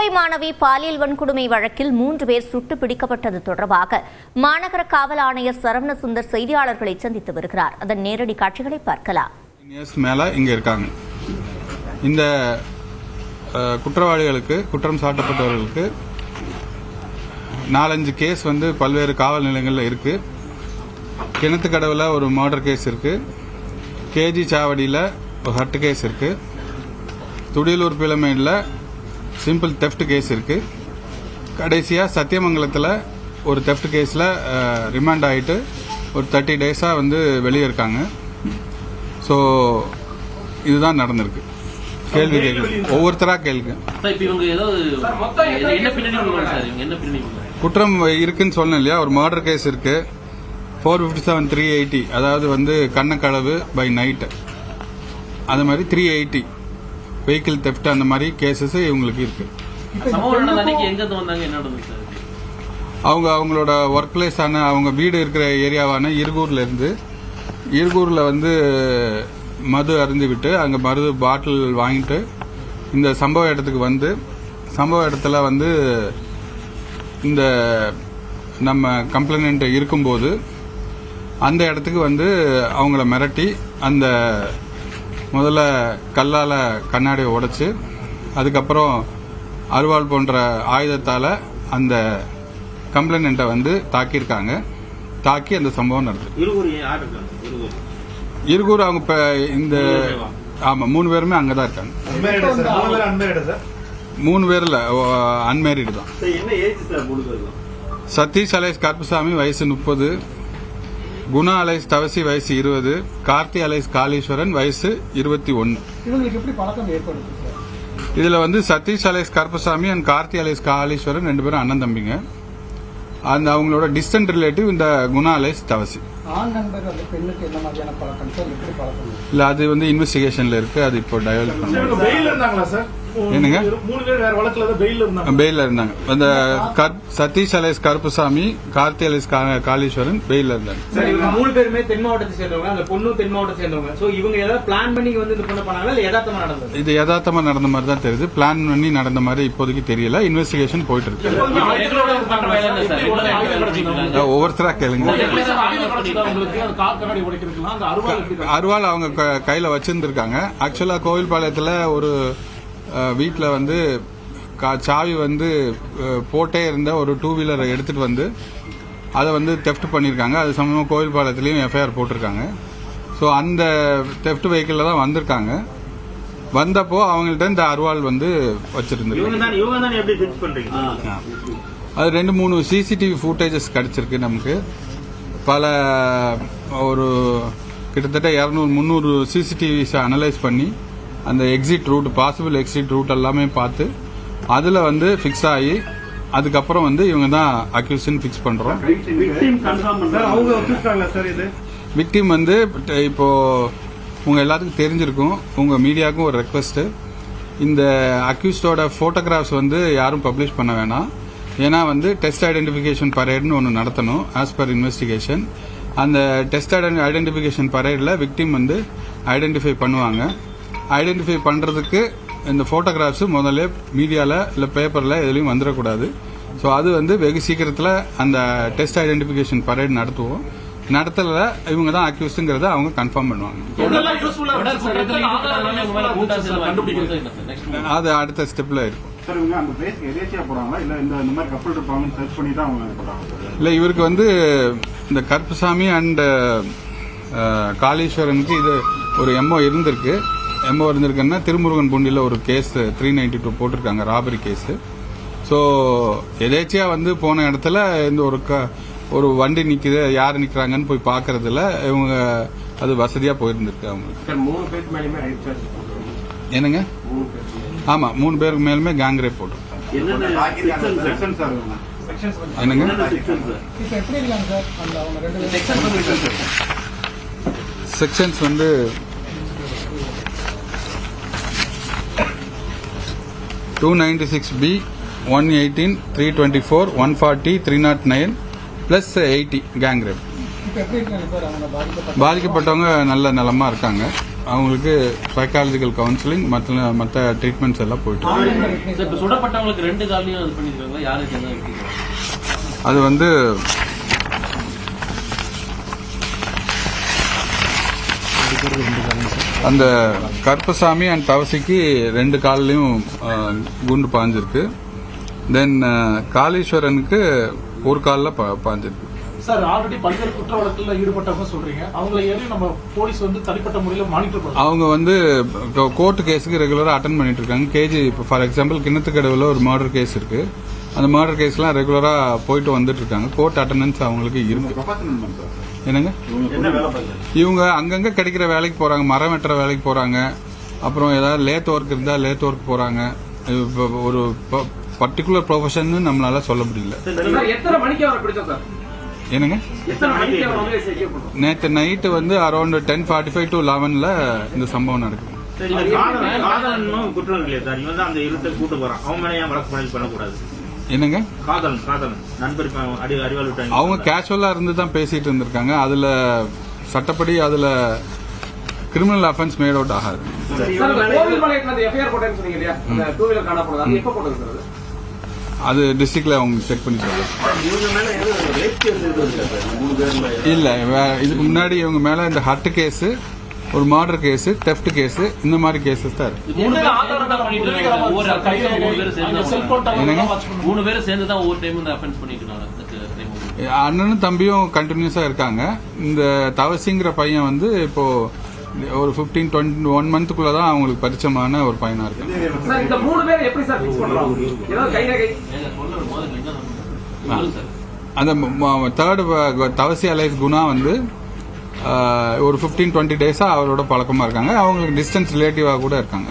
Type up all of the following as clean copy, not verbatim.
கோவை மாணவி பாலியல் வன்கொடுமை வழக்கில் 3 பேர் சுட்டு பிடிக்கப்பட்டது தொடர்பாக மாநகர காவல் ஆணையர் சரவணசுந்தர் செய்தியாளர்களை சந்தித்து வருகிறார். அதன் நேரடி காட்சிகளை பார்க்கலாம். மேல இங்க இருக்காங்க. இந்த குற்றவாளிகளுக்கு, குற்றம் சாட்டப்பட்டவர்களுக்கு 4-5 கேஸ் வந்து பல்வேறு காவல் நிலையங்களில் இருக்கு. கிணத்துக்கடவுல ஒரு மர்டர் கேஸ் இருக்கு. கேஜி சாவடியில் ஒரு ஹர்ட் கேஸ் இருக்கு. துடியலூர் பிளமேடில் சிம்பிள் தெஃப்ட் கேஸ் இருக்கு. கடைசியாக சத்தியமங்கலத்தில் ஒரு தெஃப்ட் கேஸில் ரிமாண்ட் ஆகிட்டு ஒரு 30 டேஸாக வந்து வெளியே இருக்காங்க. ஸோ இதுதான் நடந்திருக்கு. கேள்வி கேட்குது, ஒவ்வொருத்தராக கேள்வி. குற்றம் இருக்குன்னு சொன்னேன் இல்லையா, ஒரு மர்டர் கேஸ் இருக்கு. 457-380, அதாவது வந்து கண்ணக்களவு பை நைட்டு, அது மாதிரி 380 வெஹிக்கிள் தெஃப்ட், அந்த மாதிரி கேசஸ் இவங்களுக்கு இருக்கு. அவங்களோட ஒர்க் பிளேஸான, அவங்க வீடு இருக்கிற ஏரியாவான இருகூர்ல இருந்து, இருகூர்ல வந்து மது அருந்து விட்டு அங்கே மது பாட்டில் வாங்கிட்டு இந்த சம்பவ இடத்துக்கு வந்து, சம்பவ இடத்துல வந்து இந்த நம்ம கம்ப்ளைண்ட் இருக்கும்போது அந்த இடத்துக்கு வந்து அவங்கள மிரட்டி அந்த முதல்ல கல்லால் கண்ணாடியை உடைச்சு, அதுக்கப்புறம் அருவாள் போன்ற ஆயுதத்தால் அந்த கம்ப்ளைண்ட்டை வந்து தாக்கியிருக்காங்க. தாக்கி அந்த சம்பவம் நடக்குது. இருகூர் அவங்க இப்போ இந்த ஆமாம் 3 பேருமே அங்கே தான் இருக்காங்க. 3 பேரில் அன்மேரிடு தான். சதீஷ் அலைஸ் கருப்புசாமி வயசு 30, குணா அலைஸ் தவசி வயசு 20, கார்த்தி அலைஸ் காளீஸ்வரன் வயசு 21. இதுல வந்து Sathish alias Karuppusamy and Karthi alias Kaliswaran 2 பேரும் அண்ணன் தம்பிங்க. அந்த அவங்களோட டிஸ்டன்ட் ரிலேட்டிவ் இந்த குணா அலைஸ் தவசி. இல்ல, அது வந்து இன்வெஸ்டிகேஷன்ல இருக்கு. அது இப்போ என்னங்க பெயில இருந்தாங்க. அந்த சதீஷ் அலைஸ் கருப்புசாமி, கார்த்தி அலைஸ் காளீஸ்வரன் பெயில இருந்தாங்க. 3 பேருமே தென் மாவட்டத்தை சேர்ந்தவங்க. அந்த பொண்ணு தென் மாவட்டத்தை சேர்ந்தவங்க. சோ இவங்க ஏதாவது பிளான் பண்ணி வந்து இது பண்ணாங்களா, இல்ல யதார்த்தமா நடந்தது? இது யதார்த்தமா நடந்த மாதிரி தான் தெரியுது. பிளான் பண்ணி நடந்த மாதிரி இப்போதைக்கு தெரியல. இன்வெஸ்டிகேஷன் போயிட்டு இருக்கு. ஒவ்வொருத்தரா கேளுங்க. அருவாள் அவங்க கையில வச்சிருந்திருக்காங்க. ஆக்சுவலா கோவில்பாளையத்துல ஒரு வீட்டில் வந்து சாவி வந்து போட்டே இருந்த ஒரு 2 வீலரை எடுத்துட்டு வந்து அதை வந்து தெஃப்ட் பண்ணியிருக்காங்க. அது சம்பந்தமாக கோவில்பாளையத்துலேயும் எஃப்ஐஆர் போட்டிருக்காங்க. ஸோ அந்த தெஃப்ட் வெஹிக்கிளில் தான் வந்திருக்காங்க. வந்தப்போ அவங்கள்ட்ட இந்த அருவாள் வந்து வச்சிருந்துருக்காங்க. அது 2-3 சிசிடிவி ஃபுட்டேஜஸ் கிடைச்சிருக்கு நமக்கு. பல ஒரு கிட்டத்தட்ட 200-300 சிசிடிவிஸை அனலைஸ் பண்ணி அந்த exit route, possible exit route எல்லாமே பார்த்து அதில் வந்து ஃபிக்ஸ் ஆகி அதுக்கப்புறம் வந்து இவங்க தான் அக்யூஷன் ஃபிக்ஸ் பண்றோம். விக்டிம் வந்து இப்போ உங்க எல்லாத்துக்கும் தெரிஞ்சிருக்கும், உங்க மீடியாவுக்கும் ஒரு ரெக்வஸ்ட், இந்த அக்யூஸ்டோட போட்டோகிராஃப்ஸ் வந்து யாரும் பப்ளிஷ் பண்ண வேணாம். ஏன்னா வந்து டெஸ்ட் ஐடென்டிஃபிகேஷன் பரேட்னு ஒன்று நடத்தணும் ஆஸ் பர் இன்வெஸ்டிகேஷன். அந்த டெஸ்ட் ஐடென்டிஃபிகேஷன் பரேடில் விக்டிம் வந்து ஐடென்டிஃபை பண்ணுவாங்க. ஐடென்டிஃபை பண்ணுறதுக்கு இந்த ஃபோட்டோகிராஃப்ஸ் முதல்ல மீடியாவில் இல்லை பேப்பரில் எதுலையும் வந்துடக்கூடாது. ஸோ அது வந்து வெகு சீக்கிரத்தில் அந்த டெஸ்ட் ஐடென்டிஃபிகேஷன் பரேட் நடத்துவோம். நடத்தல இவங்க தான் அக்யூஸ்ங்கிறத அவங்க கன்ஃபார்ம் பண்ணுவாங்க. அது அடுத்த ஸ்டெப்ல இருக்கும். இல்ல, இவருக்கு வந்து இந்த கருப்புசாமி அண்ட் காளீஸ்வரனுக்கு இது ஒரு எம்ஓ இருந்திருக்குன்னா திருமுருகன் பூண்டியில் ஒரு கேஸ் 392 போட்டிருக்காங்க, ராபரி கேஸ். ஸோ எதேச்சியா வந்து போன இடத்துல இந்த ஒரு வண்டி நிக்குது, யார் நிக்கிறாங்கன்னு போய் பாக்குறதுல இவங்க அது வசதியா போயிருந்திருக்கு அவங்களுக்கு. என்னங்க? ஆமா, 3 பேருக்கு மேலுமே கேங் ரேப் போட்டு. என்னங்க? செக்ஷன்ஸ் வந்து (296B), 118, 324, 140, 309 பிளஸ் 80 கேங் ரேப். பாதிக்கப்பட்டவங்க நல்ல நலமா இருக்காங்க. அவங்களுக்கு சைக்காலஜிக்கல் கவுன்சிலிங் மற்ற ட்ரீட்மெண்ட்ஸ் எல்லாம் போயிட்டு இப்ப சுடப்பட்டவங்களுக்கு 2 காலையும் அது பண்ணிருக்காங்க. யாருக்கு என்ன இருக்கு? அது வந்து அந்த கருப்பசாமி அண்ட் தவசிக்கு 2 கால்லையும் குண்டு பாஞ்சிருக்கு. தென் காளீஸ்வரனுக்கு 1 காலில் பாஞ்சிருக்கு. சார் ஆல்ரெடி பல்வேறு குற்ற வழக்கில் ஈடுபட்டவங்க சொல்றீங்க, அவங்களை ஏறி நம்ம போலீஸ் வந்து தனிப்பட்ட முறையில் மானிட்டர் பண்ணுவோம். அவங்க வந்து கோர்ட் கேஸுக்கு ரெகுலரா அட்டன் பண்ணிட்டு இருக்காங்க. கேஜி இப்போ ஃபார் எக்ஸாம்பிள் கிணத்துக்கடவுல ஒரு மர்டர் கேஸ் இருக்கு. அந்த மர்டர் கேஸ்லாம் ரெகுலரா போயிட்டு வந்துட்டு இருக்காங்க. கோர்ட் அட்டண்டன்ஸ் அவங்களுக்கு இருக்கு. என்னங்க, இவங்க அங்கங்க கிடைக்கிற வேலைக்கு போறாங்க, மரம் வெட்டுற வேலைக்கு போறாங்க. அப்புறம் ஏதாவது லேத் ஒர்க் இருந்தா லேத் ஒர்க் போறாங்க. ஒரு பர்டிகுலர் ப்ரொஃபஷன் நம்மளால சொல்ல முடியல. எத்தனை மணிக்கு அவரை பிடிச்சோம் சார்? என்னங்க, நேற்று நைட்டு வந்து அரௌண்ட் 10:45 to 11 இந்த சம்பவம் நடக்குது. குற்றம் இல்லையா சார்? இவன் தான் அந்த இருட்டை கூட்டு போறான். அவன் மேலே ஏன் வழக்கு பதிவு பண்ணக்கூடாது? என்னங்க, காதலன் நண்பர் அறிவாள் விட்டாங்க. அவங்க கேஷுவலா இருந்து தான் பேசிட்டு இருந்திருக்காங்க. அதுல சட்டப்படி அதுல கிரிமினல் அஃபென்ஸ் மேட் அவுட் ஆகாது. அது டிஸ்ட்ரிக்ட்ல அவங்க செக் பண்ணி இல்ல. இதுக்கு முன்னாடி இவங்க மேல இந்த ஹர்ட் கேஸ், ஒரு மர்டர் கேஸ், தெஃப்ட் கேஸ், இந்த மாதிரி கேசஸ் தான் இருக்கு. 3 பேரும் சேர்ந்து தான் ஒவ்வொரு டைம் அஃபென்ஸ் பண்ணிட்டு அண்ணனும் தம்பியும் கண்டினியூஸா இருக்காங்க. இந்த தவசிங்கிற பையன் வந்து இப்போ ஒரு 15-21 மந்த்துக்குள்ளதான் அவங்களுக்கு பரிச்சயமான ஒரு பையனா இருக்கு. இந்த 3 பேர் எப்படி சார் ஃபிக்ஸ் பண்றாங்க? ஏதாவது கைரகை அந்த தேர்ட் தவசி அலைஸ் குணா வந்து ஒரு 15-20 டேஸா அவரோட பழக்கமா இருக்காங்க. அவங்களுக்கு டிஸ்டன்ஸ் ரிலேட்டிவா கூட இருக்காங்க.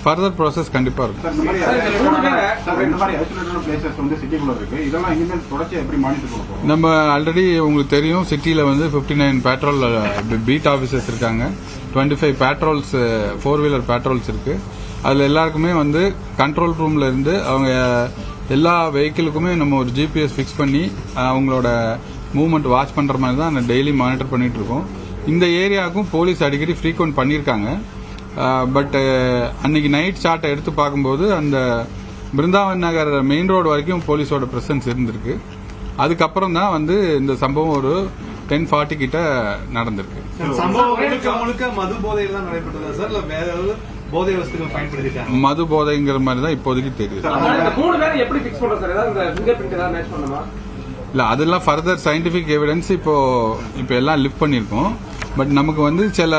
ஃபர்தர் ப்ராசஸ் கண்டிப்பா இருக்கும். நம்ம ஆல்ரெடி உங்களுக்கு தெரியும், சிட்டியில வந்து 59 பேட்ரோல் பீட் ஆபீசர்ஸ் இருக்காங்க. 25 பேட்ரோல்ஸ் 4-வீலர் பேட்ரோல்ஸ் இருக்கு. அதுல எல்லாருக்குமே வந்து கண்ட்ரோல் ரூம்ல இருந்து அவங்க எல்லா வெஹிக்கிளுக்குமே நம்ம ஒரு ஜிபிஎஸ் பிக்ஸ் பண்ணி அவங்களோட மூவ்மெண்ட் வாட்ச் பண்ற மாதிரி தான் டெய்லி மானிட்டர் பண்ணிட்டு இருக்கோம். இந்த ஏரியாவுக்கும் போலீஸ் அடிக்கடி ஃப்ரீக்வெண்ட் பண்ணியிருக்காங்க. பட் அன்னைக்கு நைட் ஷாட்டை எடுத்து பார்க்கும்போது அந்த பிருந்தாவன் நகர் மெயின் ரோடு வரைக்கும் போலீஸோட பிரசன்ஸ் இருந்திருக்கு. அதுக்கப்புறம் தான் வந்து இந்த சம்பவம் ஒரு 10:40 கிட்ட நடந்திருக்கு. மது போதையில் தான் நடைபெற்றதா சார், இல்ல வேற ஏதாவது போதை வஸ்துகள் பயன்படுத்திட்டாங்க? மது போதைங்கிற மாதிரி தான் இப்போதைக்கு தெரியுது. இல்ல, அதெல்லாம் ஃபர்தர் சயின்டிபிக் எவிடன்ஸ் இப்போ எல்லாம் லிஃப்ட் பண்ணிருக்கோம். பட் நமக்கு வந்து சில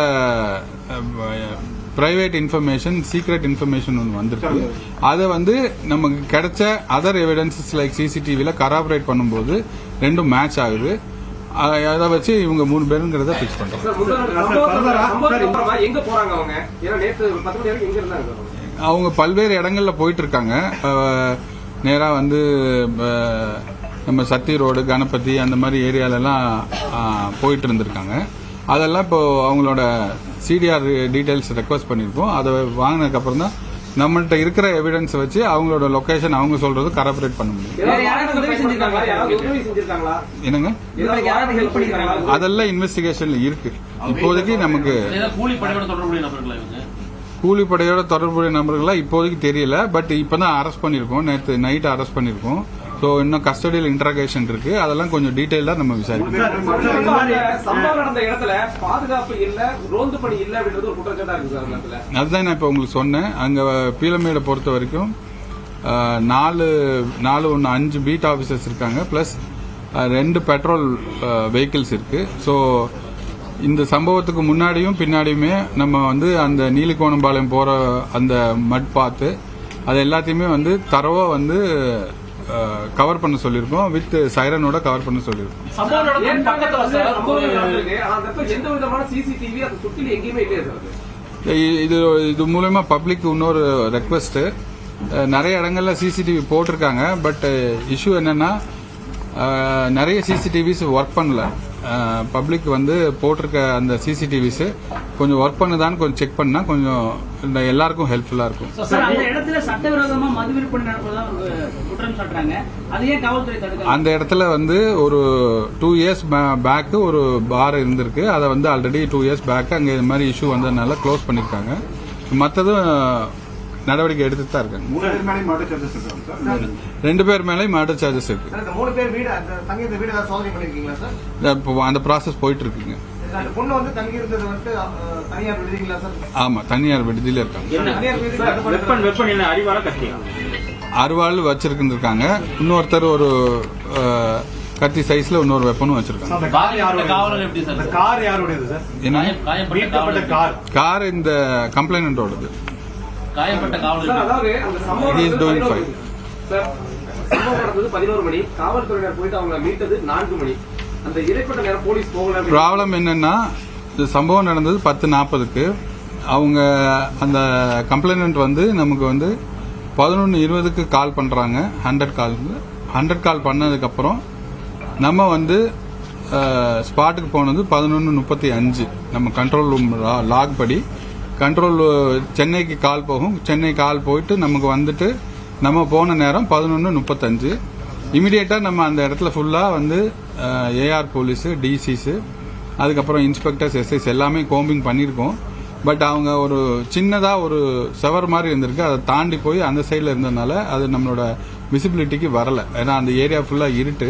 பிரைவேட் இன்ஃபர்மேஷன், சீக்ரெட் இன்ஃபர்மேஷன் ஒன்று வந்திருக்கு. அதை வந்து நமக்கு கிடைச்ச அதர் எவிடன்சஸ் லைக் சிசிடிவில கராபரேட் பண்ணும்போது 2ம் மேட்ச் ஆகுது. அதை வச்சு இவங்க 3 பேருங்கிறத பிக்ஸ் பண்றோம். அவங்க பல்வேறு இடங்கள்ல போயிட்டு இருக்காங்க. நேரா வந்து நம்ம சத்தி ரோடு, கணபதி அந்த மாதிரி ஏரியாலெல்லாம் போயிட்டு இருந்திருக்காங்க. அதெல்லாம் இப்போ அவங்களோட சிடிஆர் டீடைல்ஸ் ரெக்வஸ்ட் பண்ணியிருக்கோம். அதை வாங்கினதுக்கு அப்புறம் தான் நம்மள்ட்ட இருக்கிற எவிடன்ஸ் வச்சு அவங்களோட லொகேஷன் அவங்க சொல்றது கராபரேட் பண்ண முடியும். என்னங்க, அதெல்லாம் இன்வெஸ்டிகேஷன்ல இருக்கு. இப்போதைக்கு நமக்கு கூலிப்படையோட தொடர்புடைய நபர்களா இப்போதைக்கு தெரியல. பட் இப்பதான் அரெஸ்ட் பண்ணிருக்கோம். நேற்று நைட் அரெஸ்ட் பண்ணிருக்கோம். ஸோ இன்னும் கஸ்டடியல் இன்ட்ராகேஷன் இருக்கு. அதெல்லாம் கொஞ்சம் டீடைலா நம்ம விசாரிக்கணும். அதுதான் நான் இப்ப உங்களுக்கு சொன்னேன். அங்க பீலமேடை பொறுத்த வரைக்கும் 5 பீட் ஆபீசர்ஸ் இருக்காங்க, பிளஸ் 2 பெட்ரோல் வெஹிக்கிள்ஸ் இருக்கு. ஸோ இந்த சம்பவத்துக்கு முன்னாடியும் பின்னாடியுமே நம்ம வந்து அந்த நீலிகோணம்பாளையம் போற அந்த மட் பாத்து அது எல்லாத்தையுமே வந்து தரவா வந்து கவர் பண்ண சொல்லியிருக்கோம். வித் சைரனோட கவர் பண்ண சொல்லியிருக்கோம். இது மூலமா பப்ளிக் இன்னொரு ரெக்வெஸ்ட், நிறைய இடங்கள்ல சிசிடிவி போட்டிருக்காங்க. பட் இஷ்யூ என்னன்னா நிறைய சிசிடிவிஸ் ஒர்க் பண்ணல. பப்ளிக் வந்து போட்டிருக்க அந்த சிசிடிவிஸ் கொஞ்சம் ஒர்க் பண்ணுதான்னு கொஞ்சம் செக் பண்ணா கொஞ்சம் இந்த எல்லாருக்கும் ஹெல்ப்ஃபுல்லா இருக்கும். சார், அந்த இடத்துல சட்டவிரோதமா மது விற்பனை நடப்பதா குற்றம் சாட்டுறாங்க. அதையே காவல்துறை தடுக்க. அந்த இடத்துல வந்து ஒரு 2 years பேக் ஒரு பார் இருந்திருக்கு. அதை வந்து ஆல்ரெடி 2 years பேக் அங்க இந்த மாதிரி இஷ்யூ வந்ததுனால க்ளோஸ் பண்ணிருக்காங்க. மற்றதும் நடவடிக்கை எடுத்துட்டு தான் இருக்காங்க. 3 பேர் மேலே மர்டர் சார்ஜஸ் இருக்கு. 2 பேர் மேலே மர்டர் சார்ஜஸ் இருக்கு. 3 பேர் வீடு தங்கி இருந்த வீடு ஏதாவது சோதனை பண்ணிருக்கீங்களா சார்? இப்போ அந்த ப்ராசஸ் போயிட்டு இருக்குங்க. அந்த பொண்ணு வந்து தங்கி இருந்தது வந்து தனியார் விடுதிங்களா சார்? ஆமா, தனியார் விடுதியில இருக்காங்க. தனியார் விடுதி வெப்பன் என்ன அறிவால கத்தியா அருவாள் வச்சிருக்காங்க. இன்னொருத்தர் ஒரு கத்தி சைஸ்ல இன்னொரு வெப்பனும் வச்சிருக்காங்க. காவலர் எப்படி சார்? அந்த கார் யாருடையது சார்? என்ன காயப்பட்ட காவலர் கார் இந்த கம்ப்ளைனண்டோடது. காயப்பட்ட காவலர் அதாவது அந்த சம்பவம் He is doing fine. Sir, சம்பவம் நடந்தது 11 மணி. காவல்துறையினர் போயிட்டு அவங்க மீட்டது 4 மணி. அந்த இடைப்பட்ட நேரம் போலீஸ் போகல. ப்ராப்ளம் என்னன்னா, இந்த சம்பவம் நடந்தது 10:40க்கு. அவங்க அந்த கம்ப்ளைனன்ட் வந்து நமக்கு வந்து 11:20க்கு கால் பண்றாங்க. 100 கால் பண்ணதுக்கு அப்புறம் நம்ம வந்து ஸ்பாட்டுக்கு போனது 11:35. நம்ம கண்ட்ரோல் ரூம் லாக் படி கண்ட்ரோல் சென்னைக்கு கால் போகும். சென்னை கால் போயிட்டு நமக்கு வந்துட்டு நம்ம போன நேரம் 11:35. இமிடியேட்டா நம்ம அந்த இடத்துல ஃபுல்லா வந்து ஏஆர் போலீஸ், டிசிஸ், அதுக்கப்புறம் இன்ஸ்பெக்டர்ஸ், எஸ்ஐஸ் எல்லாமே கோம்பிங் பண்ணியிருக்கோம். பட் அவங்க ஒரு சின்னதா ஒரு செவர் மாதிரி இருந்திருக்கு. அதை தாண்டி போய் அந்த சைடில் இருந்ததுனால அது நம்மளோட விசிபிலிட்டிக்கு வரல. ஏன்னா அந்த ஏரியா ஃபுல்லா இருட்டு.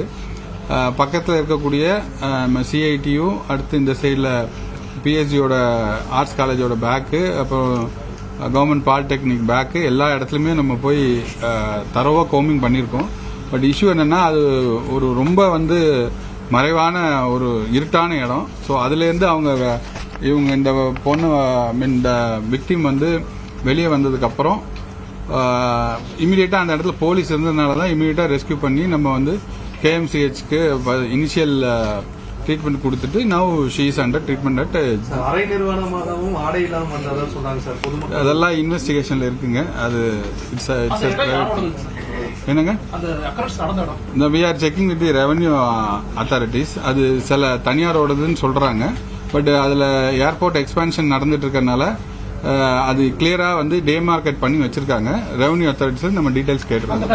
பக்கத்தில் இருக்கக்கூடிய சிஐடியும், அடுத்து இந்த சைடில் பிஎஸ்ஜியோட ஆர்ட்ஸ் காலேஜோட பேக்கு, அப்புறம் கவர்மெண்ட் பாலிடெக்னிக் பேக்கு, எல்லா இடத்துலையுமே நம்ம போய் தரவா கோமிங் பண்ணியிருக்கோம். பட் இஷ்யூ என்னன்னா, அது ஒரு ரொம்ப வந்து மறைவான ஒரு இருட்டான இடம். ஸோ அதுலேருந்து இவங்க இந்த பொண்ணு இந்த விக்டிம் வந்து வெளியே வந்ததுக்கப்புறம் இமீடியட்டாக அந்த இடத்துல போலீஸ் இருந்ததுனால தான் இமீடியட்டாக ரெஸ்கியூ பண்ணி நம்ம வந்து கேஎம்சிஹெச்க்கு இனிஷியல் ட்ரீட்மெண்ட் கொடுத்துட்டு now she is under treatment at அரை நிர்வாணமாகவும் ஆடை இல்லாமல் வந்ததாக சொல்றாங்க சார். பொதுமக்கள் அதெல்லாம் இன்வெஸ்டிகேஷன்ல இருக்குங்க. அது என்னங்க இந்த we are checking with the revenue authorities. அது சில தனியாரோடதுன்னு சொல்றாங்க. பட் அதுல ஏர்போர்ட் எக்ஸ்பான்ஷன் நடந்துட்டு இருக்கறனால அது கிளியரா வந்து டேமார்க்கெட் பண்ணி வச்சிருக்காங்க. ரெவன்யூ அத்தாரிட்டிஸ் நம்ம டீடைல்ஸ் கேட்டுருக்காங்க.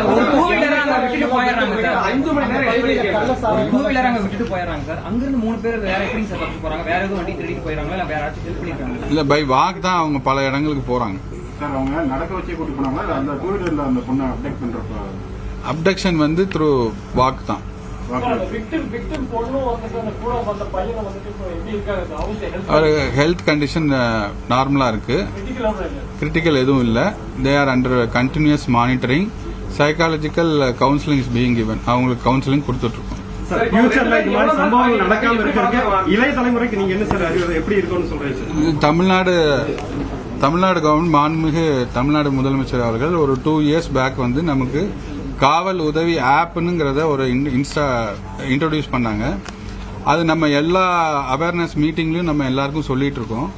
இல்ல பை வாக் தான் அவங்க பல இடங்களுக்கு போறாங்க. சார், அவங்க நடக்க வச்சே கூட்டு போனாங்களா? அந்த டூ வீலர்ல அந்த பொண்ணை அப்டேட் பண்றப்ப அப்டக்ஷன் வந்து த்ரூ வாக் தான். அவர் ஹெல்த் கண்டிஷன் நார்மலா இருக்கு. கிரிட்டிக்கல் எதுவும் இல்ல. They are under continuous monitoring. Psychological counselling is being given. அவங்களுக்கு கவுன்சிலிங் கொடுத்துட்டு இருக்கோம். ஃபியூச்சர்ல இந்த மாதிரி சம்பவங்கள் நடக்காம இருக்கிறதுக்கு இளைய தலைமுறைக்கு நீங்க என்ன சார் அறிவுரை எப்படி இருக்கும்னு சொல்றீங்க? தமிழ்நாடு கவர்மெண்ட் மாண்புமிகு தமிழ்நாடு முதலமைச்சர் அவர்கள் ஒரு 2 years பேக் வந்து நமக்கு காவல் உதவி ஆப்னுங்கிறத ஒரு இன்ட்ரோடியூஸ் பண்ணாங்க. அது நம்ம எல்லா அவேர்னஸ் மீட்டிங்லயும் நம்ம எல்லாருக்கும் சொல்லிட்டு இருக்கோம்.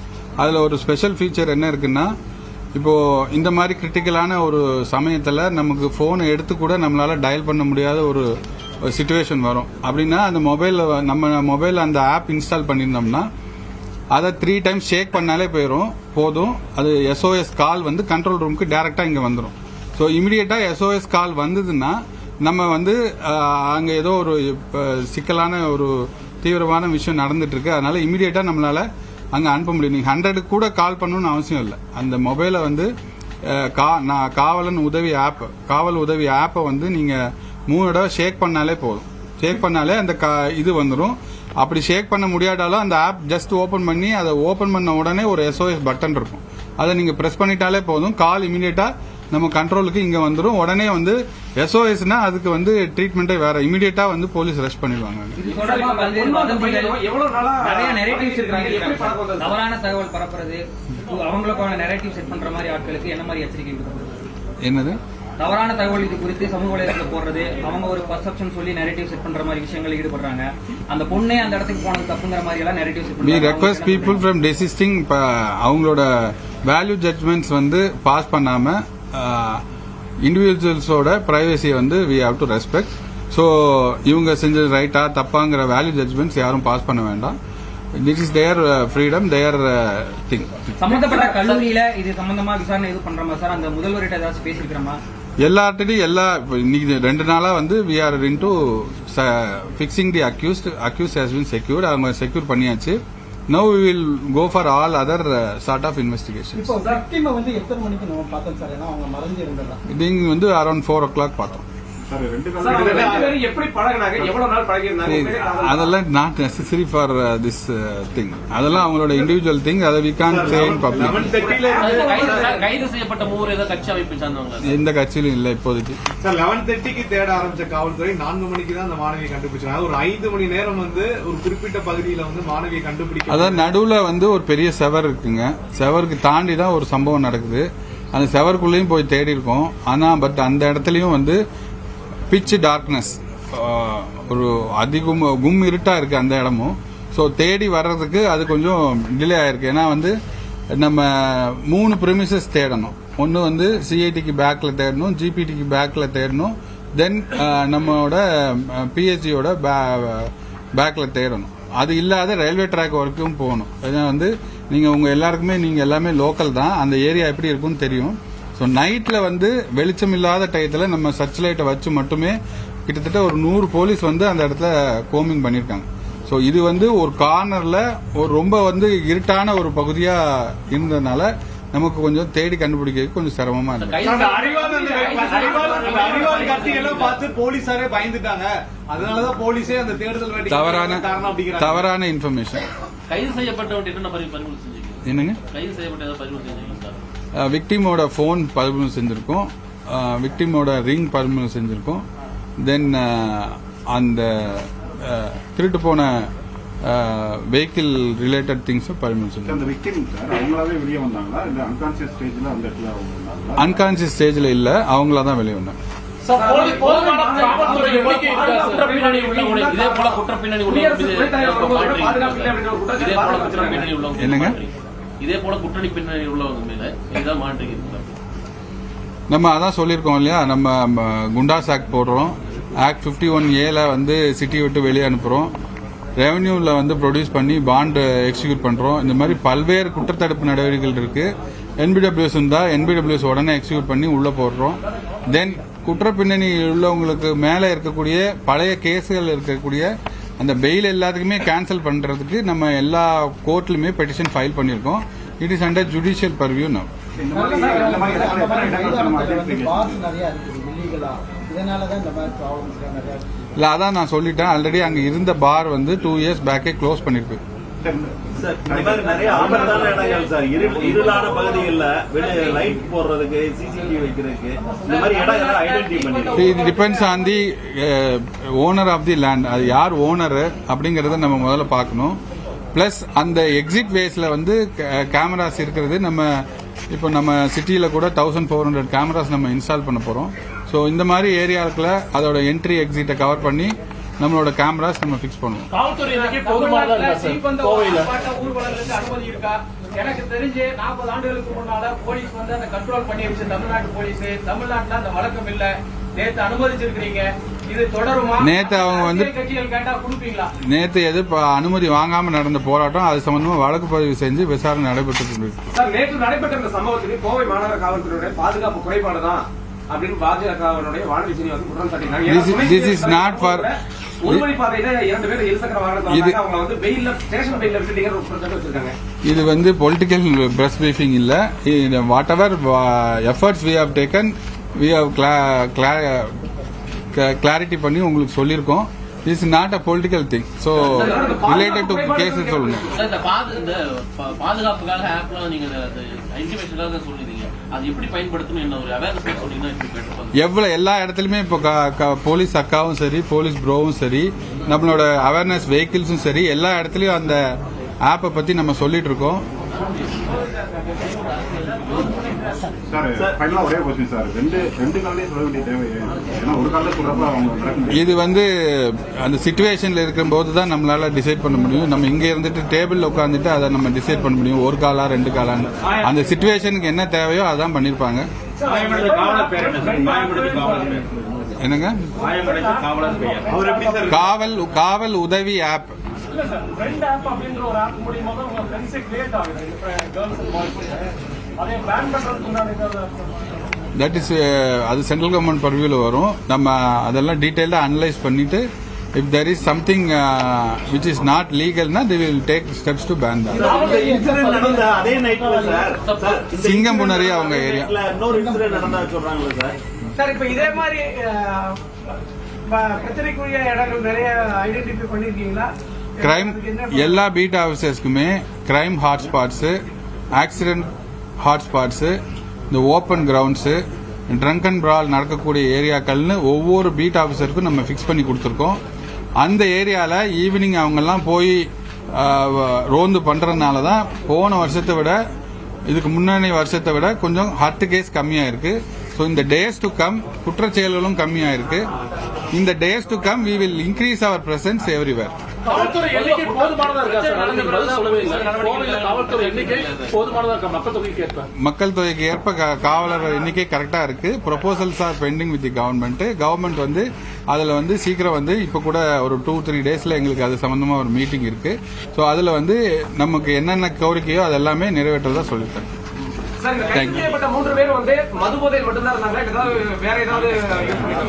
அதுல ஒரு ஸ்பெஷல் ஃபீச்சர் என்ன இருக்குன்னா, இப்போ இந்த மாதிரி கிரிட்டிக்கலான ஒரு சமயத்துல நமக்கு போனை எடுத்து கூட நம்மளால டயல் பண்ண முடியாத ஒரு சிச்சுவேஷன் வரும். அப்படின்னா அந்த நம்ம மொபைல் அந்த ஆப் இன்ஸ்டால் பண்ணியிருந்தோம்னா அதை 3 times ஷேக் பண்ணாலே போதும். அது SOS கால் வந்து கண்ட்ரோல் ரூமுக்கு டைரக்டா இங்க வந்துடும். ஸோ இமிடியேட்டா SOS கால் வந்ததுன்னா நம்ம வந்து அங்க ஏதோ ஒரு சிக்கலான ஒரு தீவிரமான விஷயம் நடந்துட்டு இருக்கு. அதனால இமிடியேட்டா நம்மளால அங்க அனுப்ப முடியும். நீங்க 100 கூட கால் பண்ணணும்னு அவசியம் இல்லை. அந்த மொபைலை வந்து காவல் உதவி ஆப்பை வந்து நீங்க 3 தடவை ஷேக் பண்ணாலே போதும். ஷேக் பண்ணாலே அந்த இது வந்துடும். அப்படி ஷேக் பண்ண முடியாட்டாலும் அந்த ஆப் ஜஸ்ட் ஓபன் பண்ணி அதை ஓபன் பண்ண உடனே ஒரு SOS பட்டன் இருக்கும். அதை நீங்க பிரஸ் பண்ணிட்டாலே போதும். கால் இமிடியேட்டா நம்ம கண்ட்ரோலுக்கு இங்க வந்துடும். உடனே வந்து SOSனா அதுக்கு வந்து ட்ரீட்மெண்ட்டே வேற. இமிடியேட்டா வந்து போலீஸ் ரெஸ்ட் பண்ணிடுவாங்க. தவறான தகவல் பரப்புறது, அவங்களுக்கான நெரேட்டிவ் செட் பண்ற மாதிரி ஆட்களுக்கு என்ன மாதிரி எச்சரிக்கை? என்னது தவறான தகவல் இது குறித்து சமூக வலைதளத்தில் போடுறது, அவங்க ஒரு பர்செப்ஷன் சொல்லி நெரேட்டிவ் செட் பண்ற மாதிரி விஷயங்கள் ஈடுபடுறாங்க. அந்த பொண்ணே அந்த இடத்துக்கு போனது தப்புங்கிற மாதிரி எல்லாம் நெரேட்டிவ் செட் பண்றாங்க. we request people from desisting. அவங்களோட வேல்யூ ஜட்மெண்ட்ஸ் வந்து பாஸ் பண்ணாம இண்டிவிஜுவல்ஸோட பிரைவசியை வந்து we have to respect. So இவங்க செஞ்சது ரைட்டா தப்பாங்கிற வேல்யூ ஜட்ஜ்மெண்ட்ஸ் யாரும் பாஸ் பண்ண வேண்டாம். This is there freedom, their thing. சம்பந்தப்பட்ட கல்லூரியில இது சம்பந்தமா விசாரணை இது பண்றோமா சார்? அந்த முதல்வர்கிட்ட ஏதாச்சும் பேசிருக்கிறோமா? எல்லார்ட்டையும் இன்னைக்கு 2 நாளா வந்து we are into fixing the accused has been secured. அவங்க செக்யூர் பண்ணியாச்சு. Now we will go for all other sort of investigations. இப்போ victim வந்து எத்தனை மணிக்கு நம்ம பார்த்தோம் சார்? ஏன்னா அவங்க மறைஞ்சு இருந்தாங்க. இது வந்து அரௌண்ட் 4 o'clock பார்த்தோம். எப்படி பழகினாங்க, எவ்வளவு நாள் பழகிருந்தாங்க? அதெல்லாம் not necessary for this thing. அதெல்லாம் அவங்களோட இண்டிவிஜுவல் திங். அதை we can't say in public. கைது செய்யப்பட்ட 3 ஏதோ கட்சி அமைப்பு சார்ந்தவங்க எந்த கட்சியிலும் இல்ல இப்போதைக்கு. சார் 11:30க்கு தேட ஆரம்பிச்ச காவல்துறை 4 மணிக்கு தான் அந்த மாணவியை கண்டுபிடிச்சாங்க. ஒரு 5 மணி நேரம் வந்து ஒரு குறிப்பிட்ட பகுதியில வந்து மாணவியை கண்டுபிடிக்க. அதாவது நடுவுல வந்து ஒரு பெரிய செவர் இருக்குங்க. செவருக்கு தாண்டி தான் ஒரு சம்பவம் நடக்குது. அந்த செவருக்குள்ளேயும் போய் தேடி இருக்கோம். ஆனா பட் அந்த இடத்துலயும் வந்து பிட்ச் டார்க்னஸ், ஒரு கும் இருட்டா இருக்கு அந்த இடமும். ஸோ தேடி வர்றதுக்கு அது கொஞ்சம் டிலே ஆயிருக்கு. ஏன்னா வந்து நம்ம 3 ப்ரிமிசஸ் தேடணும். ஒன்று வந்து சிஐடிக்கு பேக்ல தேடணும், ஜிபிடிக்கு பேக்ல தேடணும், தென் நம்மளோட பிஹெச்டியோட பேக்ல தேடணும். அது இல்லாத ரயில்வே ட்ராக் வரைக்கும் போகணும். ஏன்னா வந்து உங்க எல்லாருக்குமே எல்லாமே லோக்கல் தான், அந்த ஏரியா எப்படி இருக்குன்னு தெரியும். ஸோ நைட்ல வந்து வெளிச்சம் இல்லாத டயத்துல நம்ம சர்ச் லைட்டை வச்சு மட்டுமே கிட்டத்தட்ட ஒரு 100 போலீஸ் வந்து அந்த இடத்துல கோமிங் பண்ணிருக்காங்க. ஸோ இது வந்து ஒரு கார்னர்ல ஒரு ரொம்ப வந்து இருட்டான ஒரு பகுதியா இருந்ததுனால நமக்கு கொஞ்சம் தேடி கண்டுபிடிக்க கொஞ்சம் சிரமமா இருக்கு. அறிவாளி கத்தியெல்லாம் பார்த்து போலீஸாரே பயந்துட்டாங்க. அதனாலதான் போலீஸே அந்த தேடுதல் தவறான இன்ஃபர்மேஷன். கைது செய்யப்பட்டவங்க என்ன பறிமுதல் செஞ்சீங்க? என்னங்க கைது செய்யப்பட்ட ஏதாவது பறிமுதல் செஞ்சீங்க? விக்டிமோட போன் பறிமுதல் செஞ்சிருக்கோம், விக்டிமோட ரிங் பறிமுதல் செஞ்சிருக்கோம், தென் அந்த திருட்டு போன வெஹிக்கிள் ரிலேட்டட் திங்ஸும் பறிமுதல் செஞ்சிருக்கோம். அன்கான்சியஸ் ஸ்டேஜ்ல இல்ல, அவங்களா தான் வெளியே வந்தாங்க. என்னங்க இதே போல குற்றணி பின்னணி உள்ளவங்க மேல இதுதான் மாட்டுக்கு நம்ம அதான் சொல்லியிருக்கோம் இல்லையா, நம்ம குண்டாஸ் ஆக்ட் போடுறோம், ஆக்ட் 51A வந்து சிட்டி விட்டு வெளியே அனுப்புறோம், ரெவன்யூல வந்து ப்ரொடியூஸ் பண்ணி பாண்ட் எக்ஸிக்யூட் பண்றோம். இந்த மாதிரி பல்வேறு குற்றத்தடுப்பு நடவடிக்கைகள் இருக்கு. என்பிடபிள்யூஎஸ் இருந்தா என்பிடபிள்யூஎஸ் உடனே எக்ஸிக்யூட் பண்ணி உள்ள போடுறோம். தென் குற்ற பின்னணி உள்ளவங்களுக்கு மேல இருக்கக்கூடிய பழைய கேஸுகள் இருக்கக்கூடிய அந்த பெயில் எல்லாத்துக்குமே கேன்சல் பண்றதுக்கு நம்ம எல்லா கோர்ட்லயுமே பெட்டிஷன் ஃபைல் பண்ணிருக்கோம். It is under judicial purview now. இல்ல அதான் நான் சொல்லிட்டேன் ஆல்ரெடி. அங்க இருந்த பார் வந்து 2 years பேக்கே க்ளோஸ் பண்ணிருக்கு. நிறைய ஆபத்தான இடங்கள் சார், இருளான பகுதிகளில் லைட் போடுறதுக்கு, சிசிடிவி வைக்கிறதுக்கு, இந்த மாதிரி இடம் ஐடென்டிஃபை பண்ணிருக்கோம். இது depends on the owner of the land. அது யார் ஓனர் அப்படிங்கறத நம்ம முதல்ல பார்க்கணும். பிளஸ் அந்த எக்ஸிட் வேஸ்ல வந்து கேமராஸ் இருக்கிறது. நம்ம சிட்டியில கூட 1400 கேமராஸ் நம்ம இன்ஸ்டால் பண்ண போறோம். ஸோ இந்த மாதிரி ஏரியாவுக்குள்ள அதோட என்ட்ரி எக்ஸிட்டை கவர் பண்ணி நம்மளோட கேமராஸ் நம்ம பிக்ஸ் பண்ணுவோம். எனக்கு தெரிஞ்சு 40 ஆண்டுகளுக்கு முன்னால போலீஸ் வந்து அந்த கண்ட்ரோல் பண்ணி வச்சு தமிழ்நாட்டு போலீஸ், தமிழ்நாட்டுல அந்த வழக்கம் இல்ல. நேத்து அனுமதிச்சிருக்கீங்க, இது தொடருமா? நேத்து அவங்க வந்து கட்சிகள் கேட்டா கொடுப்பீங்களா? நேத்து அனுமதி வாங்காம நடந்த போராட்டம், அது சம்பந்தமா வழக்கு பதிவு செஞ்சு விசாரணை நடைபெற்று கொண்டிருக்கு. சார், நேற்று நடைபெற்ற இந்த சம்பவத்துக்கு கோவை மாநகர காவல்துறையுடைய பாதுகாப்பு குறைபாடுதான் அப்படின்னு பாஜகவினுடைய வானதி சீனிவாசன் குற்றம் சாட்டினாங்க. This is not for இது வந்து பொலிட்டிக்கல் பிரஸ் பிரீஃபிங் இல்ல. Whatever efforts we have taken, we have clarity பண்ணி உங்களுக்கு சொல்லியிருக்கோம். This is not a political thing. So related to cases சொல்லுங்க. இந்த பாதுகாப்புக்காக ஆப்ல நீங்க இன்டிமேஷனுக்காக சொல்லிருக்கீங்க, அது எப்படி பயன்படுத்தணும் என்ன ஒரு அவேர்னஸ் சொன்னீங்கன்னா எவ்வளவு எல்லா இடத்துலயுமே இப்போ போலீஸ் அக்காவும் சரி, போலீஸ் ப்ரோவும் சரி, நம்மளோட அவேர்னஸ் வெஹிக்கிள்ஸும் சரி, எல்லா இடத்துலயும் அந்த ஆப்பை பத்தி நம்ம சொல்லிட்டு இருக்கோம். இது வந்து அந்த சிச்சுவேஷன்ல இருக்கும் போதுதான் நம்மளால டிசைட் பண்ண முடியும். நம்ம இங்க இருந்துட்டு டேபிள்ல உட்காந்துட்டு அதை நம்ம டிசைட் பண்ண முடியும். 1 காலா 2 காலான்னு அந்த சிச்சுவேஷனுக்கு என்ன தேவையோ அதான் பண்ணிருப்பாங்க. என்னங்க காயமடைந்த காவலர் பெயர் அவர் எப்படி சார் காவல் உதவி ஆப். இல்ல சார், ஃப்ரெண்ட் ஆப் அப்படின்ற ஒரு ஆப் மூலியமா தான் உங்க ஃப்ரெண்ட்ஸே கிரியேட் ஆகுது. கேர்ள்ஸ் அண்ட் பாய்ஸ் அதே பேன் பண்றதுக்கு முன்னாடி தட் இஸ் அது சென்ட்ரல் கவர்மெண்ட் பர்வியூல வரும். நம்ம அதெல்லாம் டீடைலா அனலைஸ் பண்ணிட்டு if there is something which is not legal na they will take steps to ban that. இந்த இன்சிடென்ட் நடந்த அதே நைட்ல சார் சிங்கம்புணரி அவங்க ஏரியா இன்னொரு இன்சிடென்ட் நடந்தா சொல்றாங்களே சார். சார் இப்ப இதே மாதிரி பிரச்சனைக்குரிய இடங்கள் நிறைய ஐடென்டிஃபை பண்ணிருக்கீங்களா? கிரைம் எல்லா பீட் ஆபீசர்ஸ்க்குமே கிரைம் ஹாட்ஸ்பாட்ஸ், ஆக்சிடென்ட் ஹாட்ஸ்பாட்ஸ், இந்த open grounds, drunk and brawl நடக்கக்கூடிய ஏரியாக்கள்னு ஒவ்வொரு பீட் ஆபீசருக்கும் நம்ம ஃபிக்ஸ் பண்ணி கொடுத்துருக்கோம். அந்த ஏரியால ஈவினிங் அவங்கெல்லாம் போய் ரோந்து பண்றதுனால தான் போன வருஷத்தை விட இதுக்கு முன்னாடி வருஷத்தை விட கொஞ்சம் ஹார்ட் கேஸ் கம்மியா இருக்கு. ஸோ இந்த டேஸ் டு கம் குற்றச்செயல்களும் கம்மியா இருக்கு. இந்த days to come we will increase our presence everywhere. காவல்துறை எண்ணிக்கை போதுமானதா இருக்கா சார்? நீங்க பதில் சொல்லவே இல்லை. கோவையில காவல்துறை எண்ணிக்கை போதுமானதா இருக்கா மக்கள் தொகைக்கு ஏற்ப? மக்கள் தொகைக்கு ஏற்ப காவலர் எண்ணிக்கை கரெக்டா இருக்கு. Proposals R bending with the government வந்து அதுல வந்து சீக்கிரம் வந்து இப்ப கூட ஒரு 2-3 டேஸ்ல எங்களுக்கு அது சம்பந்தமா ஒரு மீட்டிங் இருக்கு. ஸோ அதுல வந்து நமக்கு என்னென்ன கோரிக்கையோ அது எல்லாமே நிறைவேற்றதா சொல்லிட்டேன். மது போதையில் மட்டும்தான் இருந்தாங்க, வேற ஏதாவது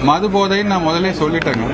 மது போதைன்னு நான் முதல்ல சொல்லிட்டேங்க.